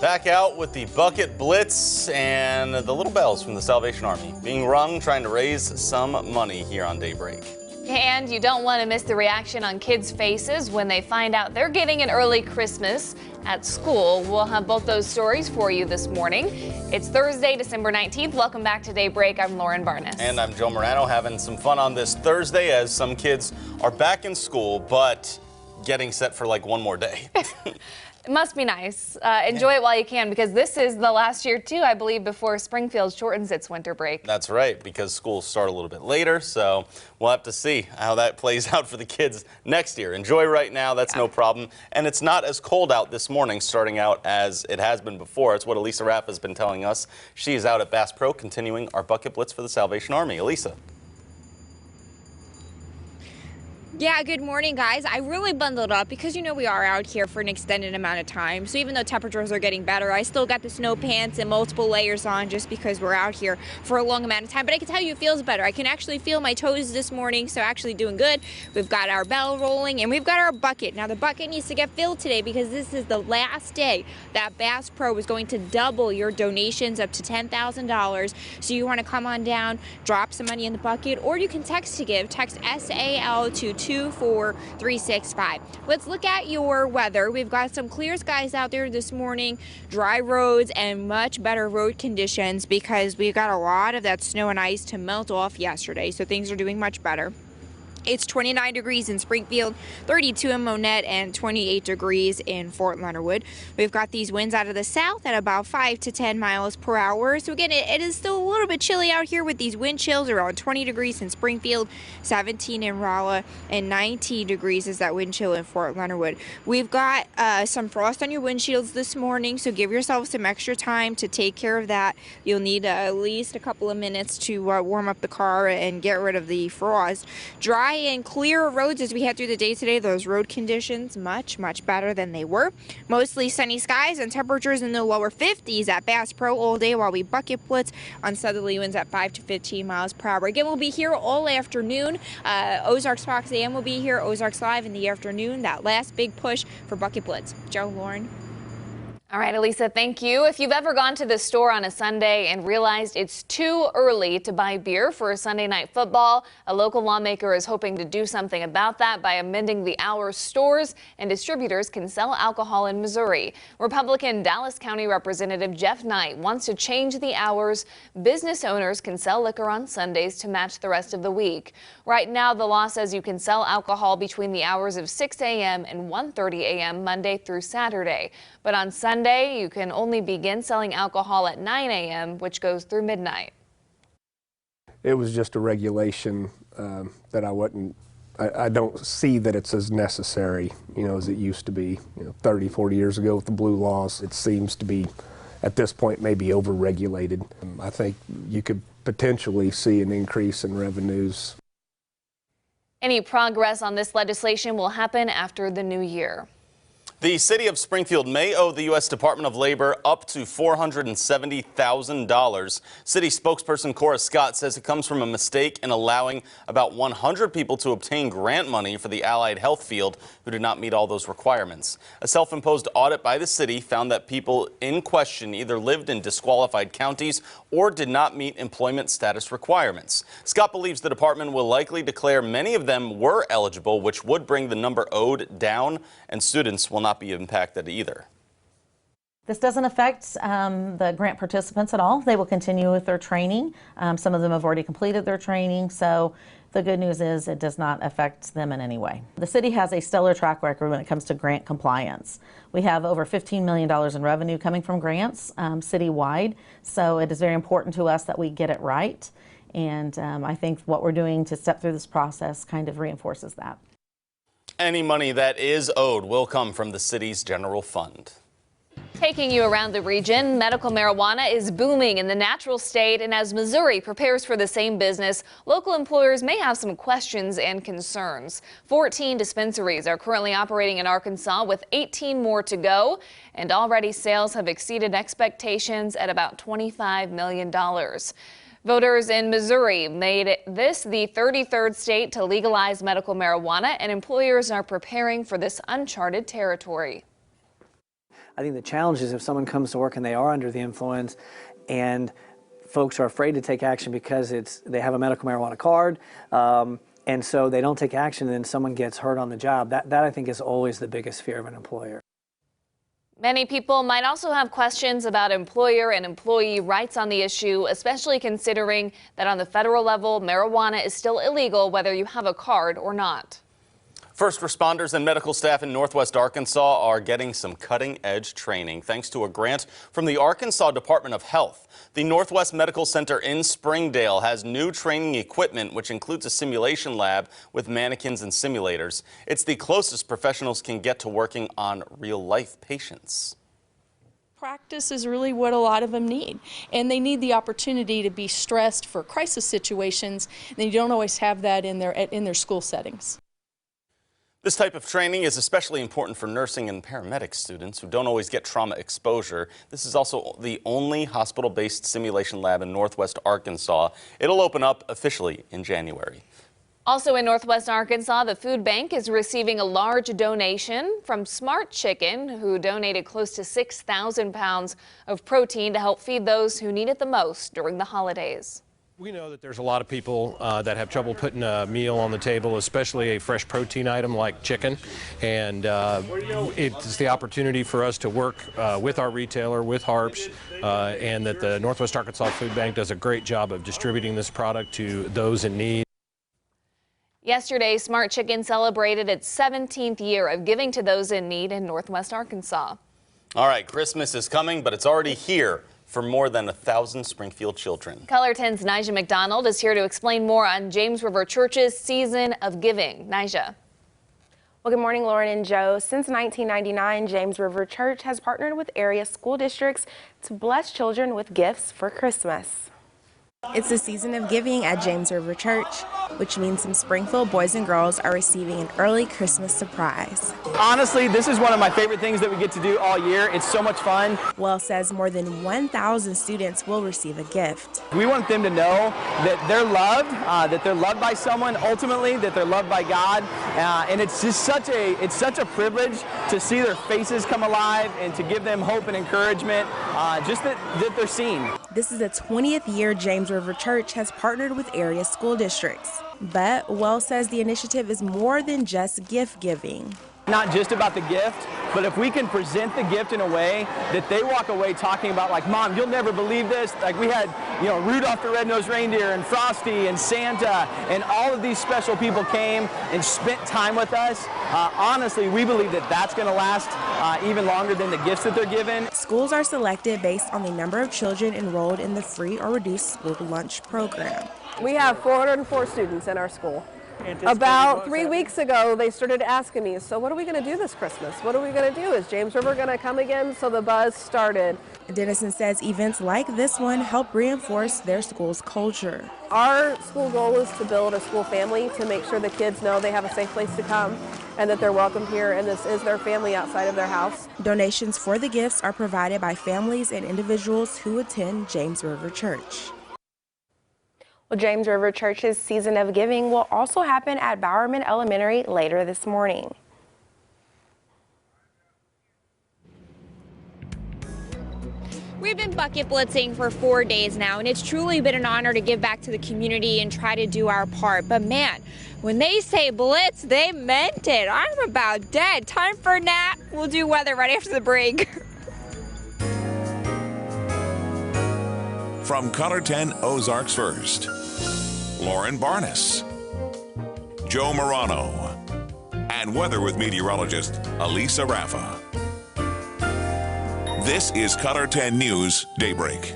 Back out with the bucket blitz and the little bells from the Salvation Army being rung, trying to raise some money here on Daybreak. And you don't want to miss the reaction on kids' faces when they find out they're getting an early Christmas at school. We'll have both those stories for you this morning. It's Thursday, December 19th. Welcome back to Daybreak. I'm Lauren Barnes. And I'm Joe Morano, having some fun on this Thursday as some kids are back in school, but getting set for like one more day. It must be nice. Enjoy it while you can, because this is the last year, too, I believe, before Springfield shortens its winter break. That's right, because schools start a little bit later, so we'll have to see how that plays out for the kids next year. Enjoy right now, that's no problem. And it's not as cold out this morning, starting out as it has been before. It's what Elisa Raff has been telling us. She is out at Bass Pro, continuing our bucket blitz for the Salvation Army. Elisa. Yeah, good morning, guys. I really bundled up because, you know, we are out here for an extended amount of time. So even though temperatures are getting better, I still got the snow pants and multiple layers on just because we're out here for a long amount of time. But I can tell you it feels better. I can actually feel my toes this morning, so actually doing good. We've got our bell rolling and we've got our bucket. Now the bucket needs to get filled today because this is the last day that Bass Pro is going to double your donations up to $10,000. So you want to come on down, drop some money in the bucket, or you can text to give. Text SAL to 24365. Let's look at your weather. We've got some clear skies out there this morning, dry roads, and much better road conditions because we got a lot of that snow and ice to melt off yesterday, so things are doing much better. It's 29 degrees in Springfield, 32 in Monette, and 28 degrees in Fort Leonard Wood. We've got these winds out of the south at about 5 to 10 miles per hour. So again, it is still a little bit chilly out here with these wind chills, around 20 degrees in Springfield, 17 in Rolla, and 19 degrees is that wind chill in Fort Leonard Wood. We've got some frost on your windshields this morning, so give yourself some extra time to take care of that. You'll need at least a couple of minutes to warm up the car and get rid of the frost. Dry and clear roads as we head through the day today. Those road conditions much better than they were. Mostly sunny skies and temperatures in the lower 50s at Bass Pro all day while we bucket blitz on southerly winds at 5 to 15 miles per hour. Again, we'll be here all afternoon. Ozarks Fox AM will be here, Ozarks Live in the afternoon. That last big push for bucket blitz. Joe, Lauren. All right, Elisa, thank you. If you've ever gone to the store on a Sunday and realized it's too early to buy beer for Sunday night football, a local lawmaker is hoping to do something about that by amending the hours stores and distributors can sell alcohol in Missouri. Republican Dallas County Representative Jeff Knight wants to change the hours business owners can sell liquor on Sundays to match the rest of the week. Right now, the law says you can sell alcohol between the hours of 6 a.m. and 1:30 a.m. Monday through Saturday. But on Sunday, you can only begin selling alcohol at 9 a.m., which goes through midnight. It was just a regulation that I don't see that it's as necessary, as it used to be, 30, 40 years ago with the blue laws. It seems to be, at this point, maybe over-regulated. I think you could potentially see an increase in revenues. Any progress on this legislation will happen after the new year. The city of Springfield may owe the U.S. Department of Labor up to $470,000. City spokesperson Cora Scott says it comes from a mistake in allowing about 100 people to obtain grant money for the allied health field who did not meet all those requirements. A self-imposed audit by the city found that people in question either lived in disqualified counties or did not meet employment status requirements. Scott believes the department will likely declare many of them were eligible, which would bring the number owed down, and students will not be impacted either. This doesn't affect the grant participants at all. They will continue with their training. Some of them have already completed their training, so the good news is it does not affect them in any way. The city has a stellar track record when it comes to grant compliance. We have over $15 million in revenue coming from grants citywide, so it is very important to us that we get it right. And I think what we're doing to step through this process kind of reinforces that. Any money that is owed will come from the city's general fund. Taking you around the region, medical marijuana is booming in the natural state, and as Missouri prepares for the same business, local employers may have some questions and concerns. 14 dispensaries are currently operating in Arkansas, with 18 more to go, and already sales have exceeded expectations at about $25 million. Voters in Missouri made this the 33rd state to legalize medical marijuana, and employers are preparing for this uncharted territory. I think the challenge is if someone comes to work and they are under the influence and folks are afraid to take action because they have a medical marijuana card, and so they don't take action, and then someone gets hurt on the job. That I think is always the biggest fear of an employer. Many people might also have questions about employer and employee rights on the issue, especially considering that on the federal level, marijuana is still illegal whether you have a card or not. First responders and medical staff in Northwest Arkansas are getting some cutting-edge training thanks to a grant from the Arkansas Department of Health. The Northwest Medical Center in Springdale has new training equipment, which includes a simulation lab with mannequins and simulators. It's the closest professionals can get to working on real-life patients. Practice is really what a lot of them need, and they need the opportunity to be stressed for crisis situations, and you don't always have that in their school settings. This type of training is especially important for nursing and paramedic students who don't always get trauma exposure. This is also the only hospital-based simulation lab in Northwest Arkansas. It'll open up officially in January. Also in Northwest Arkansas, the food bank is receiving a large donation from Smart Chicken, who donated close to 6,000 pounds of protein to help feed those who need it the most during the holidays. We know that there's a lot of people that have trouble putting a meal on the table, especially a fresh protein item like chicken. And it's the opportunity for us to work with our retailer, with Harps, and that the Northwest Arkansas Food Bank does a great job of distributing this product to those in need. Yesterday, Smart Chicken celebrated its 17th year of giving to those in need in Northwest Arkansas. All right, Christmas is coming, but it's already here for more than 1,000 Springfield children. Color 10's Nija McDonald is here to explain more on James River Church's Season of Giving. Nija. Well, good morning, Lauren and Joe. Since 1999, James River Church has partnered with area school districts to bless children with gifts for Christmas. It's the season of giving at James River Church, which means some Springfield boys and girls are receiving an early Christmas surprise. Honestly, this is one of my favorite things that we get to do all year. It's so much fun. Wells says more than 1,000 students will receive a gift. We want them to know that they're loved by someone, ultimately that they're loved by God, and it's just such a privilege to see their faces come alive and to give them hope and encouragement, just that they're seen. This is the 20th year James River Church has partnered with area school districts. But Wells says the initiative is more than just gift giving. Not just about the gift, but if we can present the gift in a way that they walk away talking about, like, Mom, you'll never believe this. Like, we had, Rudolph the Red-Nosed Reindeer and Frosty and Santa, and all of these special people came and spent time with us. Honestly, we believe that that's going to last even longer than the gifts that they're given. Schools are selected based on the number of children enrolled in the free or reduced school lunch program. We have 404 students in our school. About 3 weeks ago, they started asking me, so what are we going to do this Christmas? What are we going to do? Is James River going to come again? So the buzz started. Dennison says events like this one help reinforce their school's culture. Our school goal is to build a school family, to make sure the kids know they have a safe place to come and that they're welcome here and this is their family outside of their house. Donations for the gifts are provided by families and individuals who attend James River Church. Well, James River Church's Season of Giving will also happen at Bowerman Elementary later this morning. We've been bucket blitzing for 4 days now, and it's truly been an honor to give back to the community and try to do our part. But man, when they say blitz, they meant it. I'm about dead. Time for a nap. We'll do weather right after the break. From Color 10 Ozarks First, Lauren Barnes, Joe Morano, and weather with meteorologist Elisa Raffa. This is Color 10 News Daybreak.